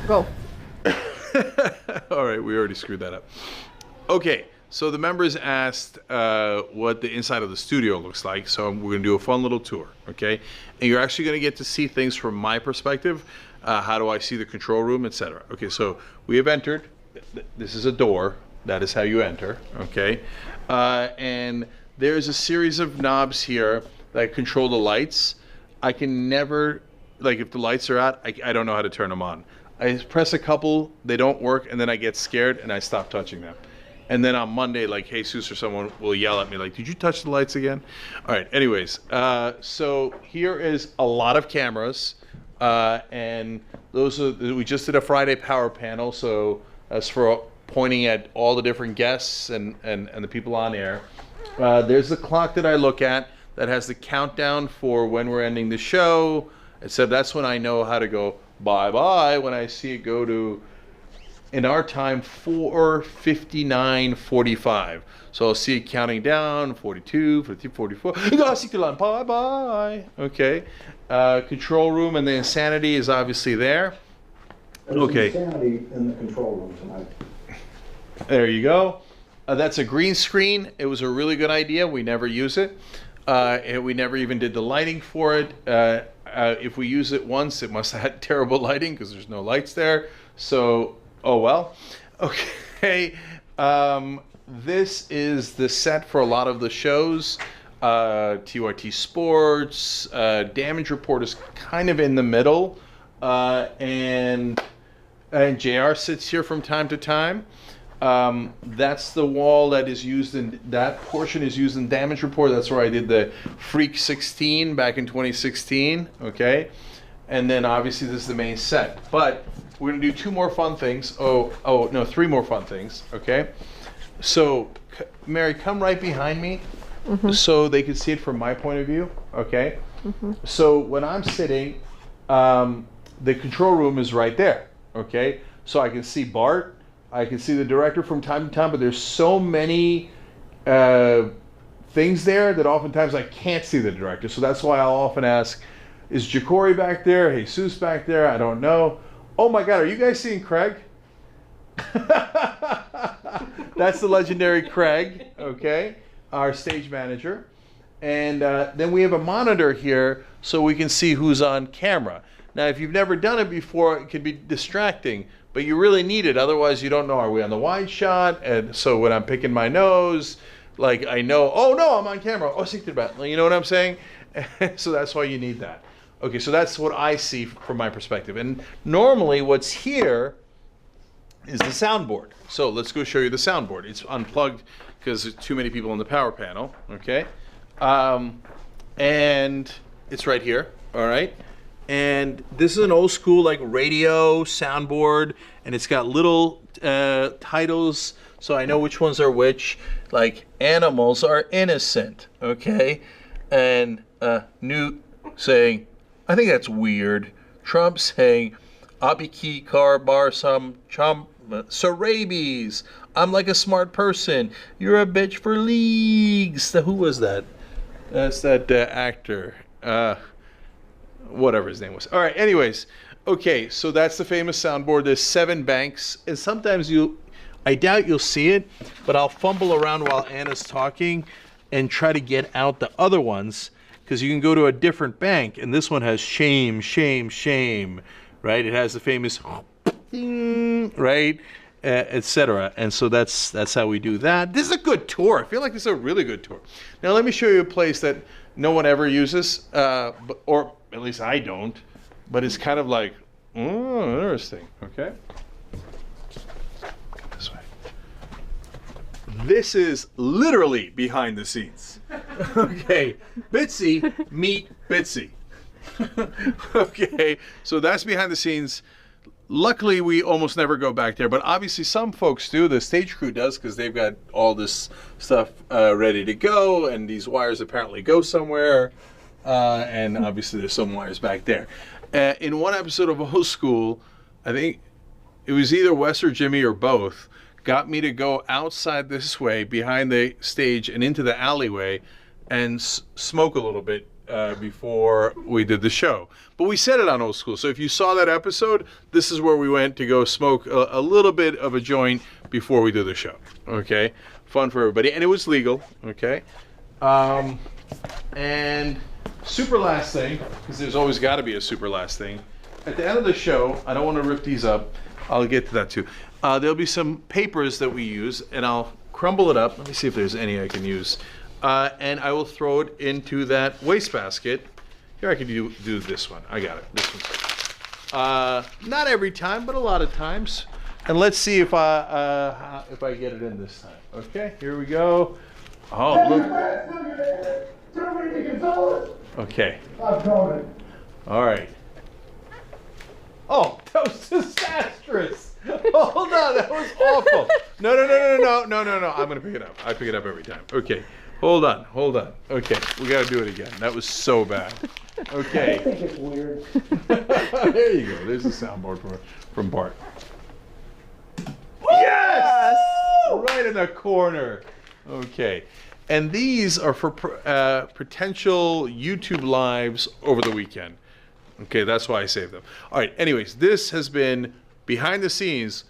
Go. All right, we already screwed that up. Okay, so the members asked what the inside of the studio looks like, so we're going to do a fun little tour, okay? And you're actually going to get to see things from my perspective. How do I see the control room, etc. Okay, so we have entered. This is a door. That is how you enter, okay? And there's a series of knobs here that control the lights. I can never, like if the lights are out, I don't know how to turn them on. I press a couple, they don't work, and then I get scared and I stop touching them. And then on Monday, like Jesus or someone will yell at me like, did you touch the lights again? All right, anyways, so here is a lot of cameras, and those are, we just did a Friday power panel, so that's for pointing at all the different guests and the people on air. There's the clock that I look at that has the countdown for when we're ending the show. It said that's when I know how to go bye-bye, when I see it go to, in our time, 4:59:45. So I'll see it counting down, 42, 43, 44. Bye-bye. Okay. Control room and the insanity is obviously there. Okay. Insanity in the control room tonight. There you go. That's a green screen. It was a really good idea. We never use it. We never even did the lighting for it. If we use it once, it must have had terrible lighting because there's no lights there. So, oh well. Okay. This is the set for a lot of the shows. TYT Sports. Damage Report is kind of in the middle. And JR sits here from time to time. That's the wall that is used in, that portion is used in Damage Report. That's where I did the Freak 16 back in 2016, okay? And then obviously this is the main set. But we're gonna do two more fun things. Three more fun things, okay? So, Mary, come right behind me so they can see it from my point of view, okay? So when I'm sitting, the control room is right there, okay? So I can see Bart, I can see the director from time to time, but there's so many things there that oftentimes I can't see the director. So that's why I'll often ask, is Jacory back there? Jesus back there? I don't know. Oh my God, are you guys seeing Craig? That's the legendary Craig, okay? Our stage manager. And then we have a monitor here so we can see who's on camera. Now, if you've never done it before, it can be distracting, but you really need it. Otherwise, you don't know, are we on the wide shot? And so when I'm picking my nose, like I know, oh no, I'm on camera. Oh, you know what I'm saying? So that's why you need that. Okay, so that's what I see from my perspective. And normally what's here is the soundboard. So let's go show you the soundboard. It's unplugged because there's too many people on the power panel, okay? And it's right here, all right? And this is an old school like radio soundboard, and it's got little titles so I know which ones are which, like animals are innocent, okay? And Newt saying, I think that's weird. Trump saying, Abiki car bar some chump, so rabies. I'm like a smart person. You're a bitch for leagues. Who was that? That's that actor. Whatever his name was. All right, anyways. Okay, so that's the famous soundboard. There's 7 banks. And sometimes I doubt you'll see it, but I'll fumble around while Anna's talking and try to get out the other ones, because you can go to a different bank, and this one has shame, shame, shame, right? It has the famous ding, right? Etc. And so that's how we do that. This is a good tour. I feel like this is a really good tour. Now let me show you a place that no one ever uses, or at least I don't, but it's kind of like, oh, interesting, okay? This way. This is literally behind the scenes. Okay, Bitsy, meet Bitsy. Okay, so that's behind the scenes. Luckily, we almost never go back there, but obviously some folks do. The stage crew does, because they've got all this stuff ready to go, and these wires apparently go somewhere, and obviously there's some wires back there. In one episode of Old School, I think it was either Wes or Jimmy or both, got me to go outside this way, behind the stage, and into the alleyway, and smoke a little bit before we did the show. But we said it on Old School. So if you saw that episode, this is where we went to go smoke a little bit of a joint before we did the show. Okay? Fun for everybody. And it was legal. Okay? And super last thing, because there's always got to be a super last thing. At the end of the show, I don't want to rip these up. I'll get to that too. There'll be some papers that we use, and I'll crumble it up. Let me see if there's any I can use. And I will throw it into that wastebasket. Here, I can do this one. I got it. This one's not every time, but a lot of times. And let's see if I get it in this time. Okay, here we go. Oh, look. Okay. All right. Oh, that was disastrous. Hold on, that was awful. No. I'm gonna pick it up. I pick it up every time. Okay. Hold on. Okay, we gotta do it again. That was so bad. Okay. I think it's weird. There you go. There's the soundboard from Bart. Yes! Right in the corner. Okay. And these are for potential YouTube lives over the weekend. Okay, that's why I saved them. All right, anyways, this has been behind the scenes.